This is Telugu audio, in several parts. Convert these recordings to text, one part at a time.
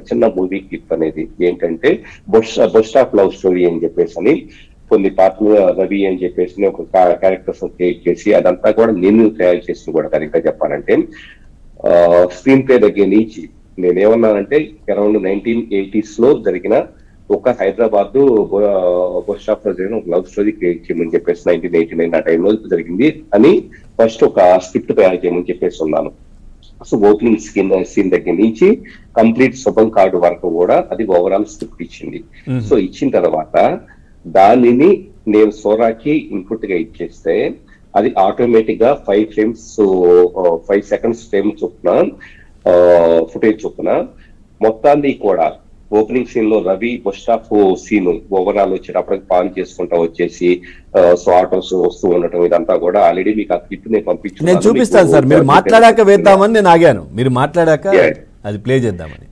చిన్న మూవీ క్లిప్ అనేది ఏంటంటే బస్ స్టాప్ లవ్ స్టోరీ అని చెప్పేసి అని కొన్ని పాటలు రవి అని చెప్పేసి ఒక క్యారెక్టర్స్ క్రియేట్ చేసి అదంతా కూడా నేను తయారు చేసింది కూడా కరెక్ట్ గా చెప్పాలంటే స్క్రీన్ ప్లే దగ్గర నుంచి నేనేమన్నానంటే అరౌండ్ 1980s లో జరిగిన ఒక హైదరాబాద్ బస్ స్టాప్ లో జరిగిన ఒక లవ్ స్టోరీ క్రియేట్ చేయమని చెప్పేసి 1989 ఆ టైంలో జరిగింది అని ఫస్ట్ ఒక స్క్రిప్ట్ తయారు చేయమని చెప్పేసి ఉన్నాను. సో ఓపెనింగ్ సీన్ దగ్గర నుంచి కంప్లీట్ శుభం కార్డు వరకు కూడా అది ఓవరాల్ స్క్రిప్ట్ ఇచ్చింది. సో ఇచ్చిన తర్వాత దానిని నేను సోరాకి ఇన్పుట్ గా ఇచ్చేస్తే అది ఆటోమేటిక్ గా 5 seconds ఫ్రేమ్ చొప్పున ఫుటేజ్ చొప్పున మొత్తాన్ని కూడా ఓపెనింగ్ సీన్ లో Ravi bus stop scene overall వచ్చేటప్పటికి పాన్ చేసుకుంటా వచ్చేసి సో ఆటోస్ వస్తూ ఉండటం ఇదంతా కూడా ఆల్రెడీ మీకు ఆ క్లిప్ నేను పంపించాను. నేను చూపిస్తాను సార్, మీరు మాట్లాడాక వేద్దామని నేను ఆగాను, మీరు మాట్లాడాక అది ప్లే చేద్దామని.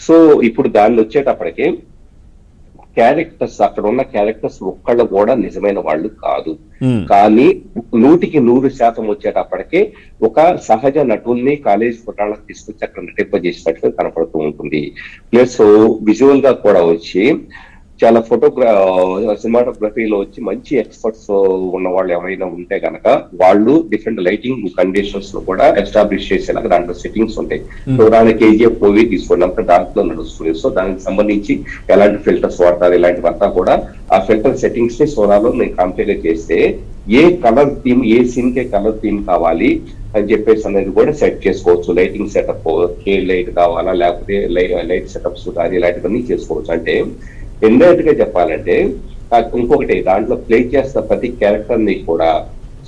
సో ఇప్పుడు దాన్ని వచ్చేటప్పటికి క్యారెక్టర్స్ అక్కడ ఉన్న క్యారెక్టర్స్ ఒక్కళ్ళు కూడా నిజమైన వాళ్ళు కాదు, కానీ 100% వచ్చేటప్పటికి ఒక సహజ నటుల్ని కాలేజ్ పుట్టాలకు తీసుకొచ్చి అక్కడ నటింపజేసినట్టుగా కనపడుతూ ఉంటుంది. ప్లస్ విజువల్ గా కూడా వచ్చి చాలా సినిమాటోగ్రఫీలో వచ్చి మంచి ఎక్స్పర్ట్స్ ఉన్న వాళ్ళు ఎవరైనా ఉంటే గనక వాళ్ళు డిఫరెంట్ లైటింగ్ కండిషన్స్ లో కూడా ఎస్టాబ్లిష్ చేసేలాగా దాంట్లో సెట్టింగ్స్ ఉంటాయి. సో దానికి కేజీఎఫ్ మూవీ తీసుకోవడం దాంట్లో నడుస్తుంది. సో దానికి సంబంధించి ఎలాంటి ఫిల్టర్స్ వాడతారు ఇలాంటివంతా కూడా ఆ ఫిల్టర్ సెట్టింగ్స్ ని సోరాలో నేను కంపేర్ చేస్తే ఏ కలర్ థీమ్ ఏ సీన్ కే కలర్ థీమ్ కావాలి అని చెప్పేసి అనేది కూడా సెట్ చేసుకోవచ్చు. లైటింగ్ సెటప్ కే లైట్ కావాలా లేకపోతే లైట్ సెటప్స్ కానీ ఇలాంటివన్నీ చేసుకోవచ్చు. అంటే ఇండైరెక్ట్ గా చెప్పాలంటే ఇంకొకటి దాంట్లో ప్లే చేస్తున్న ప్రతి క్యారెక్టర్ ని కూడా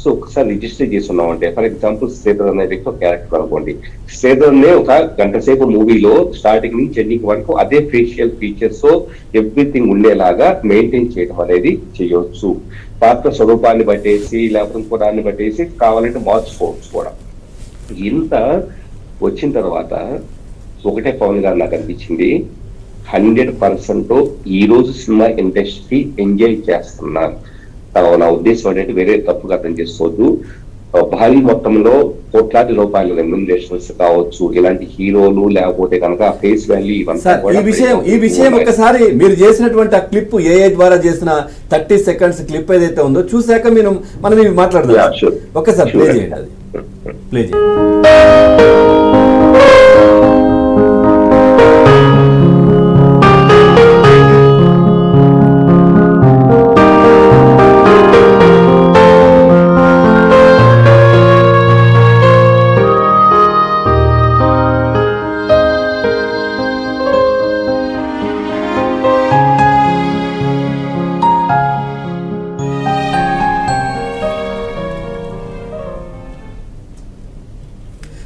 సో ఒకసారి రిజిస్టర్ చేస్తున్నాం అంటే ఫర్ ఎగ్జాంపుల్ శ్రీధర్ అనే వ్యక్తి ఒక క్యారెక్టర్ అనుకోండి, శ్రీధర్ నే ఒక గంట సేపు మూవీలో స్టార్టింగ్ నుంచి ఎండింగ్ వరకు అదే ఫేషియల్ ఫీచర్స్ ఎవ్రీథింగ్ ఉండేలాగా మెయింటైన్ చేయడం అనేది చేయవచ్చు. పాత్ర స్వరూపాన్ని బట్టేసి లేకపోతే ఇంకో దాన్ని బట్టేసి కావాలంటే మార్చుకోవచ్చు కూడా. ఇంత వచ్చిన తర్వాత ఒకటే పవన్ గారు నాకు అనిపించింది 100% ఈ రోజు సినిమా ఇండస్ట్రీ ఎంజాయ్ చేస్తున్నారు. నా ఉద్దేశం ఏంటంటే వేరే తప్పుగా అర్థం చేసుకోవద్దు, భారీ మొత్తంలో కోట్లాది రూపాయల రెమ్యునరేషన్స్ కావచ్చు ఇలాంటి హీరోలు లేకపోతే కనుక ఫేస్ వాల్యూ ఇవంతా ఈ విషయం ఒకసారి మీరు చేసినటువంటి ఆ క్లిప్ ఏఐ ద్వారా చేసిన 30 seconds క్లిప్ ఏదైతే ఉందో చూసాక మనం ఇవి మాట్లాడదాం. ఒకసారి ప్లే చేయండి, అది ప్లే చేయండి.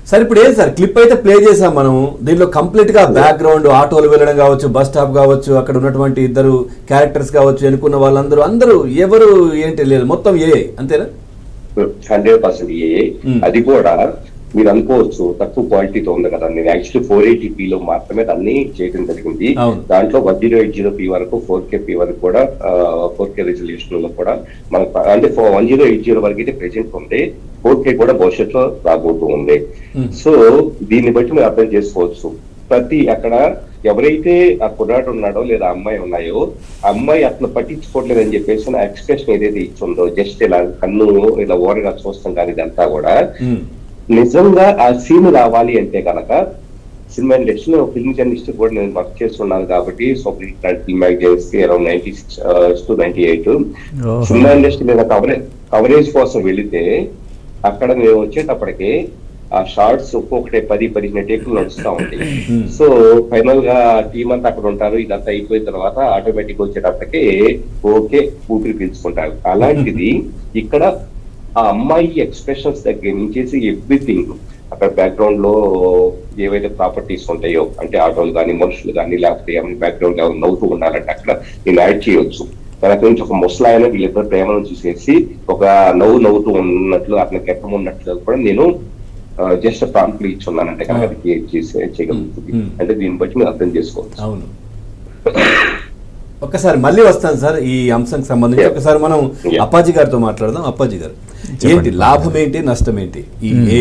సార్ ఇప్పుడు ఏం సార్ క్లిప్ అయితే ప్లే చేసాం మనం, దీనిలో కంప్లీట్ గా బ్యాక్గ్రౌండ్ ఆటోలు వెళ్ళడం కావచ్చు, బస్ స్టాప్ కావచ్చు, అక్కడ ఉన్నటువంటి ఇద్దరు క్యారెక్టర్స్ కావచ్చు, ఎన్నుకున్న వాళ్ళందరూ ఎవరు ఏంటి లేదు మొత్తం ఏ అంతేనా? 100% ఏ. అది కూడా మీరు అనుకోవచ్చు తక్కువ క్వాలిటీతో ఉంది కదా, నేను యాక్చువల్లీ 480p లో మాత్రమే దాన్ని చేయడం జరిగింది. దాంట్లో 1080p వరకు 4K వరకు కూడా 4K రెజల్యూషన్ లో కూడా మనకు అంటే 1080 వరకు అయితే ప్రెజెంట్ ఉంది, 4K కూడా భవిష్యత్తులో రాబోతూ ఉంది. సో దీన్ని బట్టి మీరు అర్థం చేసుకోవచ్చు ప్రతి అక్కడ ఎవరైతే ఆ కుర్రాడు ఉన్నాడో లేదా అమ్మాయి ఉన్నాయో అమ్మాయి అట్లా పట్టించుకోవట్లేదని చెప్పేసి నా ఎక్స్ప్రెషన్ ఏదైతే ఇచ్చిందో జస్ట్ ఇలా కన్ను ఇలా ఓరగా చూస్తాం కానీ ఇదంతా కూడా నిజంగా ఆ సీన్ రావాలి అంటే కనుక సినిమా ఇండస్ట్రీలో ఫిల్మ్ జర్నలిస్ట్ కూడా నేను వర్క్ చేస్తున్నాను కాబట్టి super hit film magazines around 96 to 98 cinema industry మీద కవరేజ్ కోసం వెళితే అక్కడ మేము వచ్చేటప్పటికి ఆ షార్ట్స్ ఒక్కొక్కటే 10-15 టేకులు నడుస్తూ ఉంటాయి. సో ఫైనల్ గా టీం అంతా అక్కడ ఉంటారు, ఇదంతా అయిపోయిన తర్వాత ఆటోమేటిక్ వచ్చేటప్పటికి ఓకే ఊపిరి పీల్చుకుంటారు. అలాంటిది ఇక్కడ ఆ అమ్మాయి ఎక్స్ప్రెషన్స్ దగ్గర నుంచి ఎవ్రీథింగ్ అక్కడ బ్యాక్గ్రౌండ్ లో ఏవైతే ప్రాపర్టీస్ ఉంటాయో అంటే ఆటోలు కానీ మనుషులు కానీ లేకపోతే ఏమైనా బ్యాక్గ్రౌండ్ ఎవరు నవ్వుతూ ఉండాలంటే అక్కడ నేను యాడ్ చేయవచ్చు. తనకు నుంచి ఒక ముసలాయన వీళ్ళిద్దరు ప్రేమను చూసేసి ఒక నవ్వుతూ ఉన్నట్లు అతను గెట్టం ఉన్నట్లు కూడా నేను జస్ట్ ప్రాంప్ట్లు ఇచ్చున్నానంటే కనుక అది క్రియేట్ చేయగలుగుతుంది. అంటే దీన్ని బట్టి మీరు అర్థం చేసుకోవచ్చు. అవును, ఒకసారి మళ్ళీ వస్తాను సార్ ఈ అంశానికి సంబంధించి. ఒకసారి మనం అప్పాజీ గారితో మాట్లాడదాం. అప్పాజీ గారు ఏంటి లాభం ఏంటి నష్టం ఏంటి ఈ